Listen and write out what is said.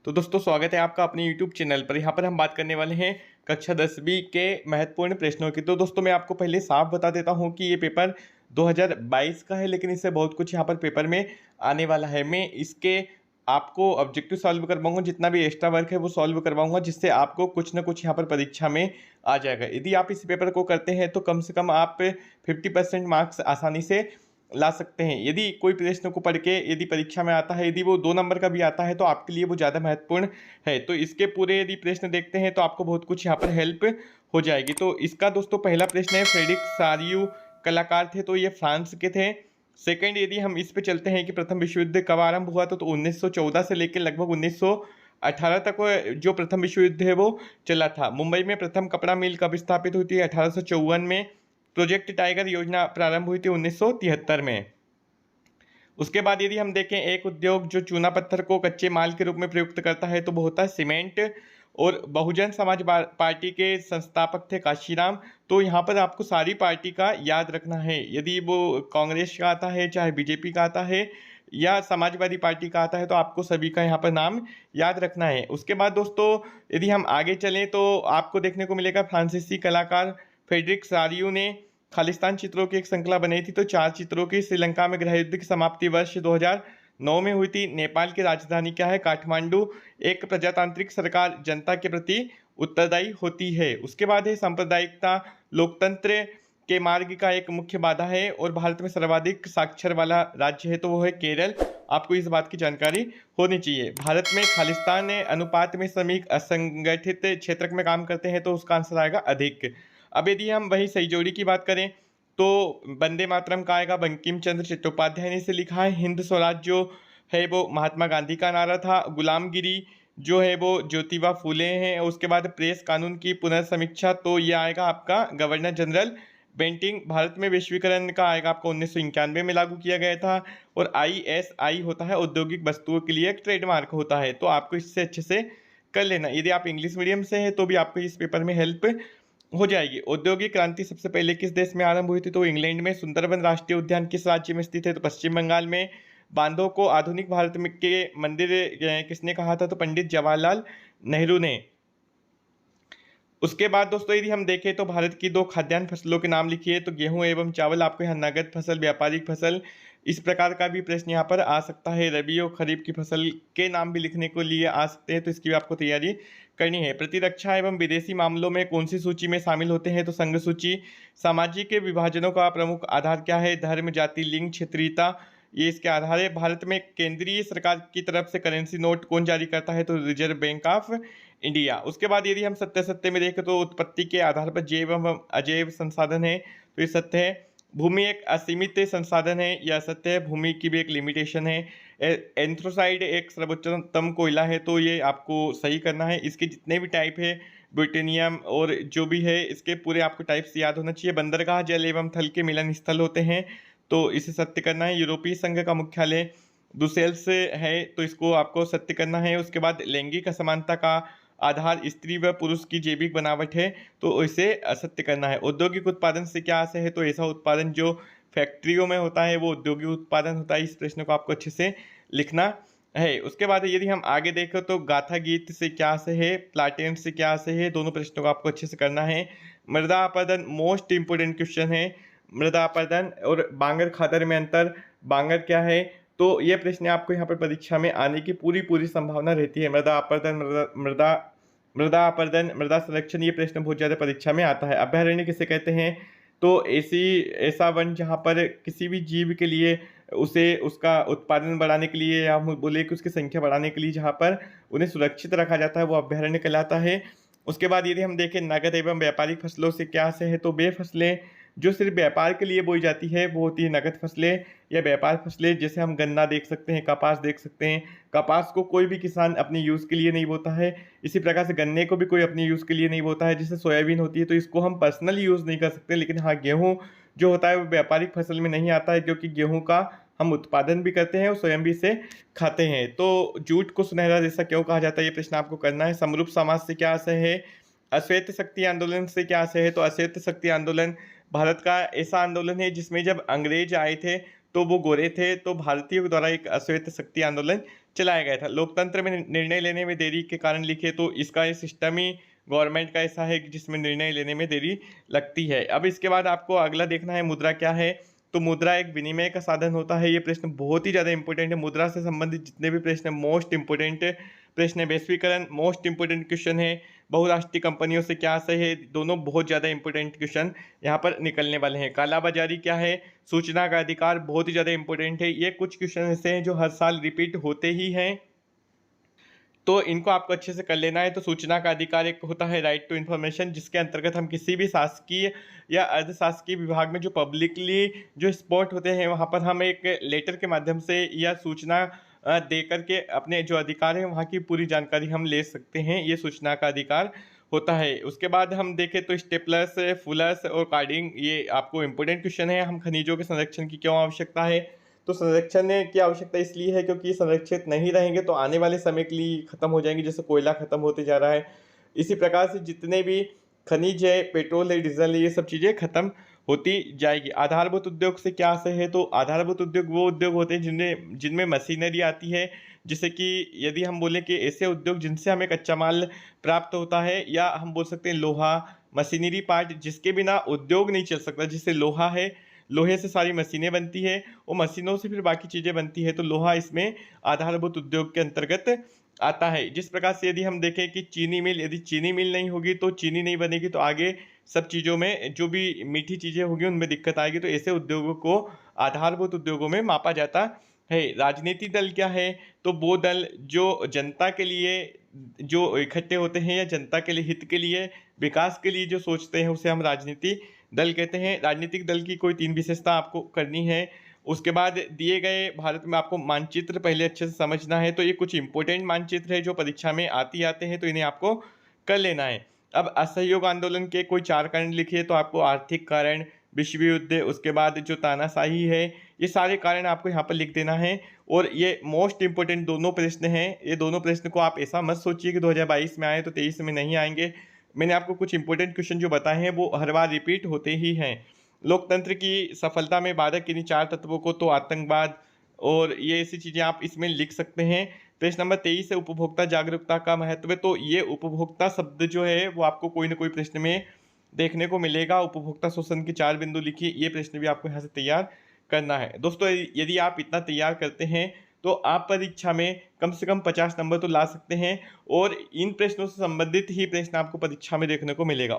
तो दोस्तों स्वागत है आपका अपने YouTube चैनल पर। यहाँ पर हम बात करने वाले हैं कक्षा 10वीं के महत्वपूर्ण प्रश्नों की। तो दोस्तों मैं आपको पहले साफ बता देता हूँ कि ये पेपर 2022 का है, लेकिन इससे बहुत कुछ यहाँ पर पेपर में आने वाला है। मैं इसके आपको ऑब्जेक्टिव सॉल्व करवाऊंगा, जितना भी एक्स्ट्रा वर्क है वो सॉल्व करवाऊंगा, जिससे आपको कुछ ना कुछ यहाँ पर परीक्षा में आ जाएगा। यदि आप इस पेपर को करते हैं तो कम से कम आप 50% मार्क्स आसानी से ला सकते हैं। यदि कोई प्रश्न को पढ़ के यदि परीक्षा में आता है, यदि वो 2 नंबर का भी आता है तो आपके लिए वो ज़्यादा महत्वपूर्ण है। तो इसके पूरे यदि प्रश्न देखते हैं तो आपको बहुत कुछ यहाँ पर हेल्प हो जाएगी। तो इसका दोस्तों पहला प्रश्न है, फ्रेडरिक सारियू कलाकार थे, तो ये फ्रांस के थे। सेकंड, यदि हम इस पे चलते हैं कि प्रथम विश्व युद्ध कब आरंभ हुआ, तो 1914 से लेकर लगभग 1918 तक जो प्रथम विश्व युद्ध है वो चला था। मुंबई में प्रथम कपड़ा मिल कब स्थापित हुई थी? 1854 में। प्रोजेक्ट टाइगर योजना प्रारंभ हुई थी 1973 में। उसके बाद यदि हम देखें, एक उद्योग जो चूना पत्थर को कच्चे माल के रूप में प्रयुक्त करता है तो वो होता है सीमेंट। और बहुजन समाज पार्टी के संस्थापक थे काशीराम। तो यहाँ पर आपको सारी पार्टी का याद रखना है, यदि वो कांग्रेस का आता है, चाहे बीजेपी का आता है या समाजवादी पार्टी का आता है, तो आपको सभी का यहाँ पर नाम याद रखना है। उसके बाद दोस्तों यदि हम आगे चलें तो आपको देखने को मिलेगा फ्रांसीसी कलाकार फ्रेडरिक सारियू ने खालिस्तान चित्रों की एक श्रृंखला बनाई थी। तो 4 चित्रों की श्रीलंका में गृह युद्ध की समाप्ति वर्ष 2009 में हुई थी। नेपाल की राजधानी क्या है? काठमांडू। एक प्रजातांत्रिक सरकार जनता के प्रति उत्तरदायी होती है। उसके बाद है सांप्रदायिकता लोकतंत्र के मार्ग का एक मुख्य बाधा है, और भारत में सर्वाधिक साक्षर वाला राज्य है तो वो है केरल। आपको इस बात की जानकारी होनी चाहिए। भारत में खालिस्तान अनुपात में श्रमिक असंगठित क्षेत्र में काम करते हैं, तो उसका आंसर आएगा अधिक। अब यदि हम वही सही जोड़ी की बात करें तो वंदे मातरम का आएगा बंकिम चंद्र चट्टोपाध्याय ने इसे लिखा है। हिंद स्वराज जो है वो महात्मा गांधी का नारा था। गुलामगिरी जो है वो ज्योतिबा फूले हैं। उसके बाद प्रेस कानून की पुनर्समीक्षा, तो ये आएगा आपका गवर्नर जनरल बेंटिंग। भारत में वैश्वीकरण का आएगा आपको 1991 में लागू किया गया था। और ISI होता है औद्योगिक वस्तुओं के लिए एक ट्रेडमार्क होता है। तो आपको इससे अच्छे से कर लेना। यदि आप इंग्लिश मीडियम से हैं तो भी आपको इस पेपर में हेल्प हो जाएगी। औद्योगिक क्रांति सबसे पहले किस देश में आरंभ हुई थी? तो इंग्लैंड में। सुंदरबन राष्ट्रीय उद्यान किस राज्य में स्थित है? तो पश्चिम बंगाल में। बांधों को आधुनिक भारत में के मंदिर किसने कहा था? तो पंडित जवाहरलाल नेहरू ने। उसके बाद दोस्तों यदि हम देखें तो भारत की 2 खाद्यान्न फसलों के नाम लिखिए। तो गेहूं एवं चावल। आपको यहाँ नगद फसल, व्यापारिक फसल, इस प्रकार का भी प्रश्न यहाँ पर आ सकता है। रबी और खरीफ की फसल के नाम भी लिखने को लिए आ सकते हैं, तो इसकी भी आपको तैयारी करनी है। प्रतिरक्षा एवं विदेशी मामलों में कौन सी सूची में शामिल होते हैं? तो संघ सूची। सामाजिक विभाजनों का प्रमुख आधार क्या है? धर्म, जाति, लिंग, क्षेत्रीयता, ये इसके आधार है। भारत में केंद्रीय सरकार की तरफ से करेंसी नोट कौन जारी करता है? तो रिजर्व बैंक ऑफ इंडिया। उसके बाद यदि हम सत्य में देखें तो उत्पत्ति के आधार पर जैव एवं अजैव संसाधन है, तो ये सत्य है। भूमि एक असीमित संसाधन है, यह सत्य है। भूमि की भी एक लिमिटेशन है। एंथ्रोसाइड एक सर्वोच्चतम कोयला है, तो ये आपको सही करना है। इसके जितने भी टाइप है, ब्यूटेनियम और जो भी है, इसके पूरे आपको टाइप्स याद होना चाहिए। बंदरगाह जल एवं थल के मिलन स्थल होते हैं, तो इसे सत्य करना है। यूरोपीय संघ का मुख्यालय ब्रुसेल्स है, तो इसको आपको सत्य करना है। उसके बाद लैंगिक असमानता का आधार स्त्री व पुरुष की जैविक बनावट है, तो इसे असत्य करना है। औद्योगिक उत्पादन से क्या आशय है? तो ऐसा उत्पादन जो फैक्ट्रियों में होता है वो औद्योगिक उत्पादन होता है। इस प्रश्न को आपको अच्छे से लिखना है। उसके बाद यदि हम आगे देखें तो गाथा गीत से क्या आशय है? प्लाटेंट से क्या आशय है? दोनों प्रश्नों को आपको अच्छे से करना है। मृदा अपरदन मोस्ट इंपोर्टेंट क्वेश्चन है। मृदा अपरदन और बांगर खादर में अंतर। बांगर क्या है? तो ये प्रश्न आपको यहाँ पर परीक्षा में आने की पूरी संभावना रहती है। मृदा अपरदन, मृदा अपरदन, मृदा संरक्षण, ये प्रश्न बहुत ज़्यादा परीक्षा में आता है। अभयारण्य किसे कहते हैं? तो ऐसा वन जहाँ पर किसी भी जीव के लिए उसे उसका उत्पादन बढ़ाने के लिए, या हम बोले कि उसकी संख्या बढ़ाने के लिए जहाँ पर उन्हें सुरक्षित रखा जाता है, वो अभयारण्य कहलाता है। उसके बाद यदि हम देखें नगद एवं व्यापारिक फसलों से क्या से है? तो वे फसलें जो सिर्फ व्यापार के लिए बोई जाती है वो होती है नगद फसलें या व्यापार फसलें। जैसे हम गन्ना देख सकते हैं, कपास देख सकते हैं। कपास को कोई भी किसान अपने यूज़ के लिए नहीं बोता है। इसी प्रकार से गन्ने को भी कोई अपने यूज़ के लिए नहीं बोता है। जैसे सोयाबीन होती है, तो इसको हम पर्सनल यूज़ नहीं कर सकते। लेकिन हाँ, गेहूँ जो होता है वो व्यापारिक फसल में नहीं आता है, क्योंकि गेहूँ का हम उत्पादन भी करते हैं और स्वयं भी इसे खाते हैं। तो जूट को सुनहरा रेशा क्यों कहा जाता है? ये प्रश्न आपको करना है। समरूप समाज से क्या आशय है? अश्वेत शक्ति आंदोलन से क्या आशय है? तो अश्वेत शक्ति आंदोलन भारत का ऐसा आंदोलन है जिसमें जब अंग्रेज आए थे तो वो गोरे थे, तो भारतीयों के द्वारा एक अश्वेत शक्ति आंदोलन चलाया गया था। लोकतंत्र में निर्णय लेने में देरी के कारण लिखे तो इसका ये सिस्टम ही गवर्नमेंट का ऐसा है कि जिसमें निर्णय लेने में देरी लगती है। अब इसके बाद आपको अगला देखना है मुद्रा क्या है। तो मुद्रा एक विनिमय का साधन होता है। ये प्रश्न बहुत ही ज़्यादा इंपॉर्टेंट है। मुद्रा से संबंधित जितने भी प्रश्न है मोस्ट इंपॉर्टेंट प्रश्न है। वैश्वीकरण मोस्ट इंपॉर्टेंट क्वेश्चन है। बहुराष्ट्रीय कंपनियों से क्या सही है, दोनों बहुत ज़्यादा इंपॉर्टेंट क्वेश्चन यहाँ पर निकलने वाले हैं। कालाबाजारी क्या है, सूचना का अधिकार बहुत ही ज़्यादा इंपॉर्टेंट है। ये कुछ क्वेश्चन ऐसे हैं जो हर साल रिपीट होते ही हैं, तो इनको आपको अच्छे से कर लेना है। तो सूचना का अधिकार एक होता है राइट टू इन्फॉर्मेशन, जिसके अंतर्गत हम किसी भी शासकीय या अर्धशासकीय विभाग में जो पब्लिकली जो स्पॉट होते हैं वहाँ पर हम एक लेटर के माध्यम से या सूचना दे करके अपने जो अधिकार है वहाँ की पूरी जानकारी हम ले सकते हैं। ये सूचना का अधिकार होता है। उसके बाद हम देखें तो स्टेपलर्स, फुलर्स और कार्डिंग, ये आपको इम्पोर्टेंट क्वेश्चन है। हम खनिजों के संरक्षण की क्यों आवश्यकता है, तो संरक्षण की आवश्यकता इसलिए है क्योंकि ये संरक्षित नहीं रहेंगे तो आने वाले समय के लिए खत्म हो जाएंगे, जैसे कोयला खत्म होते जा रहा है। इसी प्रकार से जितने भी खनिज है, पेट्रोल है, डीजल है, ये सब चीज़ें खत्म होती जाएगी। आधारभूत उद्योग से क्या आशय है, तो आधारभूत उद्योग वो उद्योग होते हैं जिनमें मशीनरी आती है। जैसे कि यदि हम बोलें कि ऐसे उद्योग जिनसे हमें कच्चा माल प्राप्त होता है, या हम बोल सकते हैं लोहा, मशीनरी पार्ट जिसके बिना उद्योग नहीं चल सकता। जैसे लोहा है, लोहे से सारी मशीनें बनती है और मशीनों से फिर बाकी चीज़ें बनती है, तो लोहा इसमें आधारभूत उद्योग के अंतर्गत आता है। जिस प्रकार से यदि हम देखें कि चीनी मिल, यदि चीनी मिल नहीं होगी तो चीनी नहीं बनेगी, तो आगे सब चीज़ों में जो भी मीठी चीज़ें होगी उनमें दिक्कत आएगी। तो ऐसे उद्योगों को आधारभूत उद्योगों में मापा जाता है। राजनीतिक दल क्या है, तो वो दल जो जनता के लिए जो इकट्ठे होते हैं या जनता के लिए, हित के लिए, विकास के लिए जो सोचते हैं उसे हम राजनीति दल कहते हैं। राजनीतिक दल की कोई 3 विशेषता आपको करनी है। उसके बाद दिए गए भारत में आपको मानचित्र पहले अच्छे से समझना है। तो ये कुछ इंपॉर्टेंट मानचित्र है जो परीक्षा में आते हैं, तो इन्हें आपको कर लेना है। अब असहयोग आंदोलन के कोई 4 कारण लिखिए, तो आपको आर्थिक कारण, विश्व युद्ध, उसके बाद जो तानाशाही है, ये सारे कारण आपको यहाँ पर लिख देना है। और ये मोस्ट इंपॉर्टेंट दोनों प्रश्न हैं। ये दोनों प्रश्न को आप ऐसा मत सोचिए कि 2022 में आए तो 23 में नहीं आएंगे। मैंने आपको कुछ इंपॉर्टेंट क्वेश्चन जो बताए हैं वो हर बार रिपीट होते ही हैं। लोकतंत्र की सफलता में बाधक किन्हीं 4 तत्वों को, तो आतंकवाद और ये ऐसी चीज़ें आप इसमें लिख सकते हैं। प्रश्न नंबर 23 है उपभोक्ता जागरूकता का महत्व। तो ये उपभोक्ता शब्द जो है वो आपको कोई ना कोई प्रश्न में देखने को मिलेगा। उपभोक्ता शोषण के 4 बिंदु लिखिए, ये प्रश्न भी आपको यहाँ से तैयार करना है। दोस्तों यदि आप इतना तैयार करते हैं तो आप परीक्षा में कम से कम 50 नंबर तो ला सकते हैं, और इन प्रश्नों से संबंधित ही प्रश्न आपको परीक्षा में देखने को मिलेगा।